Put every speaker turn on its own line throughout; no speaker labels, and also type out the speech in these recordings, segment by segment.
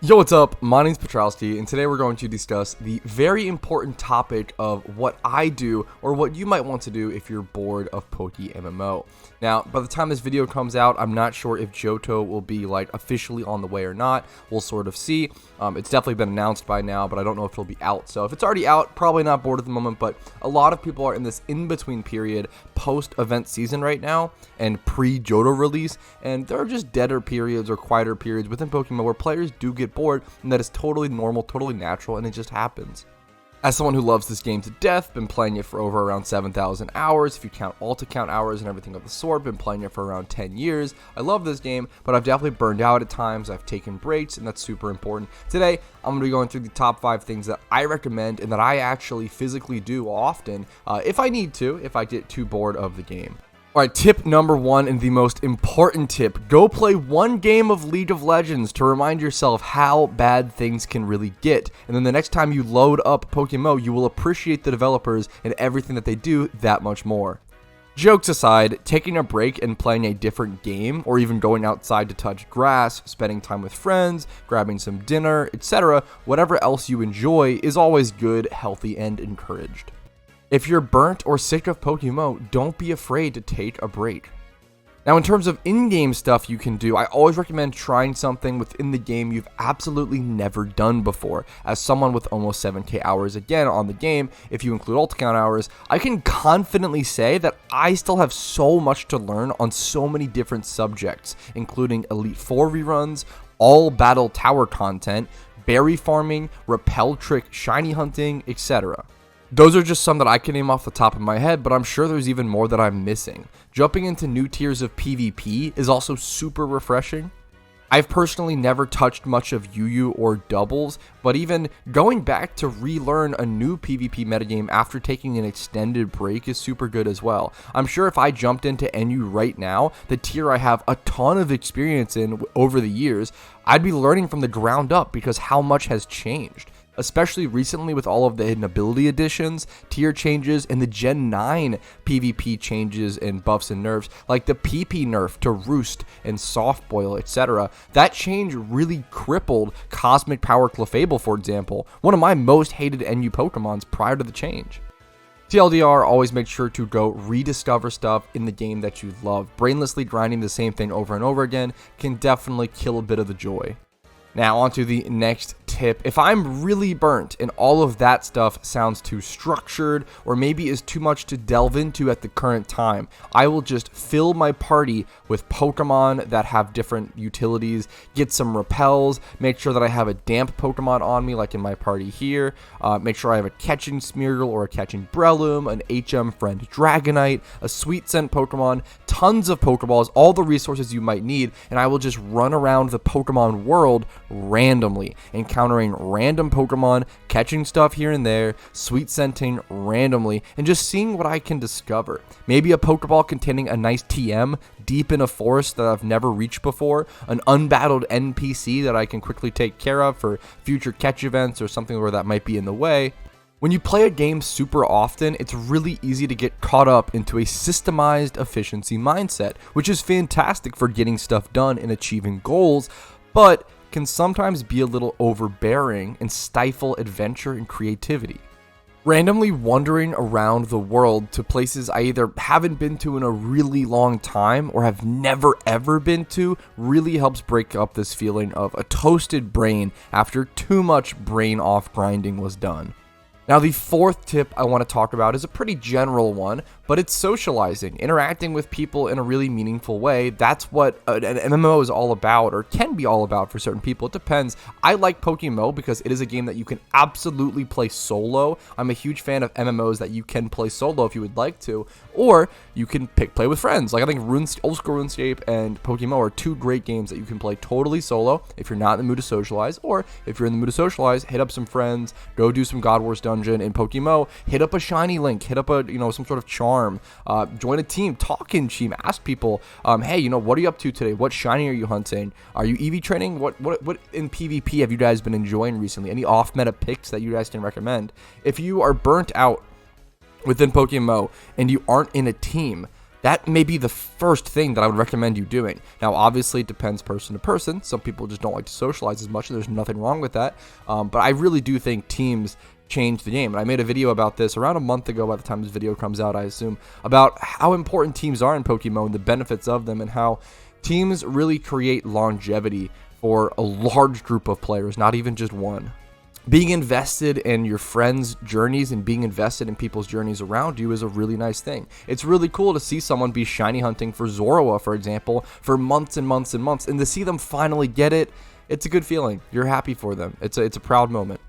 Yo, what's up? My name's Patrouski, and today we're going to discuss the very important topic of what I do, or what you might want to do if you're bored of PokeMMO. Now, by the time this video comes out, I'm not sure if Johto will be officially on the way or not. We'll sort of see. It's definitely been announced by now, but I don't know if it'll be out. So if it's already out, probably not bored at the moment, but a lot of people are in this in-between period post-event season right now and pre-Johto release, and there are just deader periods or quieter periods within Pokemon where players do get bored, and that is totally normal, totally natural, and it just happens. As someone who loves this game to death, been playing it for over around 7,000 hours, if you count alt account hours and everything of the sort, been playing it for around 10 years. I love this game, but I've definitely burned out at times. I've taken breaks, and that's super important. Today, I'm going to be going through the top 5 things that I recommend and that I actually physically do often, if I need to, if I get too bored of the game. Alright, tip number 1 and the most important tip, go play one game of League of Legends to remind yourself how bad things can really get. And then the next time you load up PokeMMO, you will appreciate the developers and everything that they do that much more. Jokes aside, taking a break and playing a different game, or even going outside to touch grass, spending time with friends, grabbing some dinner, etc., whatever else you enjoy is always good, healthy, and encouraged. If you're burnt or sick of PokeMMO, don't be afraid to take a break. Now, in terms of in-game stuff you can do, I always recommend trying something within the game you've absolutely never done before. As someone with almost 7k hours again on the game, if you include alt account hours, I can confidently say that I still have so much to learn on so many different subjects, including Elite Four reruns, all battle tower content, berry farming, repel trick, shiny hunting, etc. Those are just some that I can name off the top of my head, but I'm sure there's even more that I'm missing. Jumping into new tiers of PvP is also super refreshing. I've personally never touched much of UU or doubles, but even going back to relearn a new PvP metagame after taking an extended break is super good as well. I'm sure if I jumped into NU right now, the tier I have a ton of experience in over the years, I'd be learning from the ground up because how much has changed. Especially recently with all of the hidden ability additions, tier changes, and the Gen 9 PvP changes and buffs and nerfs, like the PP nerf to Roost and Soft Boil, etc. That change really crippled Cosmic Power Clefable, for example, one of my most hated NU Pokemons prior to the change. TLDR, always make sure to go rediscover stuff in the game that you love. Brainlessly grinding the same thing over and over again can definitely kill a bit of the joy. Now, on to the next tip. If I'm really burnt and all of that stuff sounds too structured or maybe is too much to delve into at the current time, I will just fill my party with Pokemon that have different utilities, get some repels, make sure that I have a damp Pokemon on me like in my party here, make sure I have a catching Smeargle or a catching Breloom, an HM friend Dragonite, a sweet scent Pokemon, tons of Pokeballs, all the resources you might need, and I will just run around the Pokemon world randomly, encountering random Pokemon, catching stuff here and there, sweet scenting randomly, and just seeing what I can discover. Maybe a Pokeball containing a nice TM deep in a forest that I've never reached before, an unbattled NPC that I can quickly take care of for future catch events or something where that might be in the way. When you play a game super often, it's really easy to get caught up into a systemized efficiency mindset, which is fantastic for getting stuff done and achieving goals, but can sometimes be a little overbearing and stifle adventure and creativity. Randomly wandering around the world to places I either haven't been to in a really long time or have never ever been to really helps break up this feeling of a toasted brain after too much brain off grinding was done. Now, the fourth tip I want to talk about is a pretty general one, but it's socializing, interacting with people in a really meaningful way. That's what an MMO is all about, or can be all about for certain people. It depends. I like PokeMMO because it is a game that you can absolutely play solo. I'm a huge fan of MMOs that you can play solo if you would like to, or you can play with friends. Like, I think Old School RuneScape and PokeMMO are two great games that you can play totally solo if you're not in the mood to socialize, or if you're in the mood to socialize, hit up some friends, go do some God Wars dungeon in PokeMMO, hit up a shiny link, hit up a some sort of charm, join a team, talk in team, ask people, hey, what are you up to today? What shiny are you hunting? Are you EV training? What in PvP have you guys been enjoying recently? Any off meta picks that you guys can recommend? If you are burnt out within PokeMMO and you aren't in a team, that may be the first thing that I would recommend you doing. Now, obviously, it depends person to person. Some people just don't like to socialize as much, and there's nothing wrong with that. But I really do think teams change the game. And I made a video about this around a month ago by the time this video comes out, I assume, about how important teams are in PokeMMO and the benefits of them, and how teams really create longevity for a large group of players, not even just one. Being invested in your friends' journeys and being invested in people's journeys around you is a really nice thing. It's really cool to see someone be shiny hunting for Zoroa, for example, for months and months and months, and to see them finally get it, it's a good feeling. You're happy for them. It's a proud moment.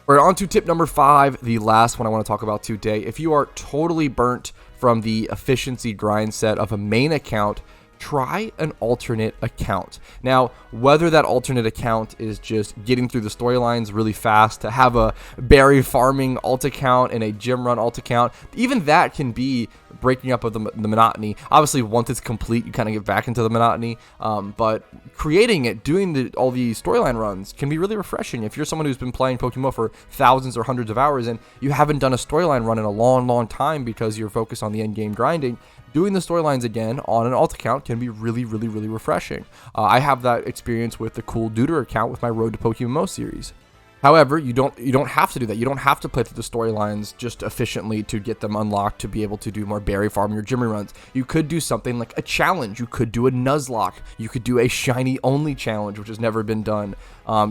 All right, on to tip number 5, the last one I want to talk about today. If you are totally burnt from the efficiency grind set of a main account, try an alternate account. Now, whether that alternate account is just getting through the storylines really fast, to have a berry farming alt account and a gym run alt account, even that can be breaking up of the monotony. Obviously, once it's complete, you kind of get back into the monotony, but creating it, doing all the storyline runs can be really refreshing. If you're someone who's been playing PokeMMO for thousands or hundreds of hours and you haven't done a storyline run in a long time because you're focused on the end game grinding, doing the storylines again on an alt account can be really refreshing. I have that experience with the Cool Duder account with my Road to PokeMMO series. However, you don't have to do that. You don't have to play through the storylines just efficiently to get them unlocked to be able to do more berry farming or Jimmy runs. You could do something like a challenge. You could do a Nuzlocke. You could do a shiny only challenge, which has never been done.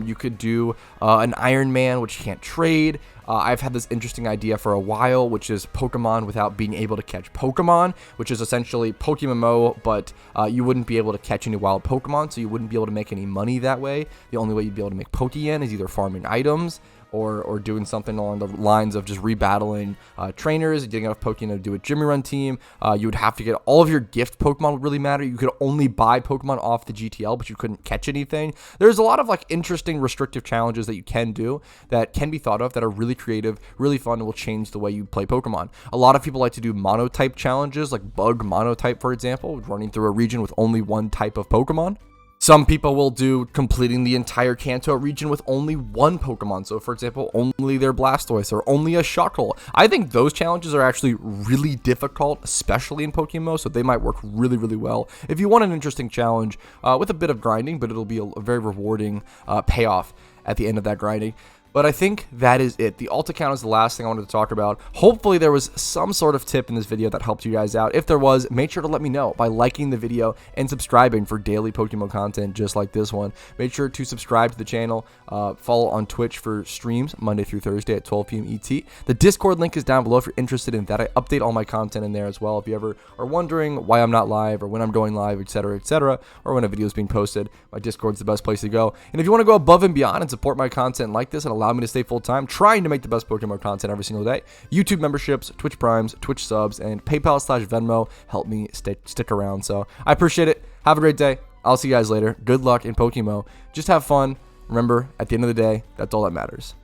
You could do an Iron Man, which you can't trade. I've had this interesting idea for a while, which is Pokemon without being able to catch Pokemon, which is essentially PokeMMO, but you wouldn't be able to catch any wild Pokemon, so you wouldn't be able to make any money that way. The only way you'd be able to make Pokeyen is either farming items or doing something along the lines of just rebattling trainers, getting enough Pokemon to do a Jimmy Run team. You would have to get all of your gift Pokemon would really matter. You could only buy Pokemon off the GTL, but you couldn't catch anything. There's a lot of like interesting restrictive challenges that you can do that can be thought of that are really creative, really fun, and will change the way you play Pokemon. A lot of people like to do monotype challenges, like Bug Monotype, for example, running through a region with only one type of Pokemon. Some people will do completing the entire Kanto region with only one Pokemon. So, for example, only their Blastoise or only a Shuckle. I think those challenges are actually really difficult, especially in PokeMMO, so they might work really well. If you want an interesting challenge with a bit of grinding, but it'll be a very rewarding payoff at the end of that grinding. But I think that is it. The alt account is the last thing I wanted to talk about. Hopefully there was some sort of tip in this video that helped you guys out. If there was, make sure to let me know by liking the video and subscribing for daily PokeMMO content just like this one. Make sure to subscribe to the channel. Follow on Twitch for streams Monday through Thursday at 12 p.m. ET. The Discord link is down below if you're interested in that. I update all my content in there as well. If you ever are wondering why I'm not live or when I'm going live, etc., or when a video is being posted, my Discord's the best place to go. And if you want to go above and beyond and support my content like this and allow me to stay full-time, trying to make the best PokeMMO content every single day, YouTube memberships, Twitch Primes, Twitch subs, and PayPal/Venmo help me stick around. So I appreciate it. Have a great day. I'll see you guys later. Good luck in PokeMMO. Just have fun. Remember, at the end of the day, that's all that matters.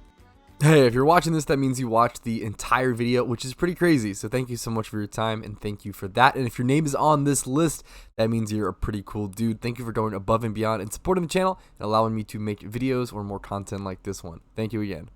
Hey, if you're watching this, that means you watched the entire video, which is pretty crazy. So thank you so much for your time, and thank you for that. And if your name is on this list, that means you're a pretty cool dude. Thank you for going above and beyond and supporting the channel and allowing me to make videos or more content like this one. Thank you again.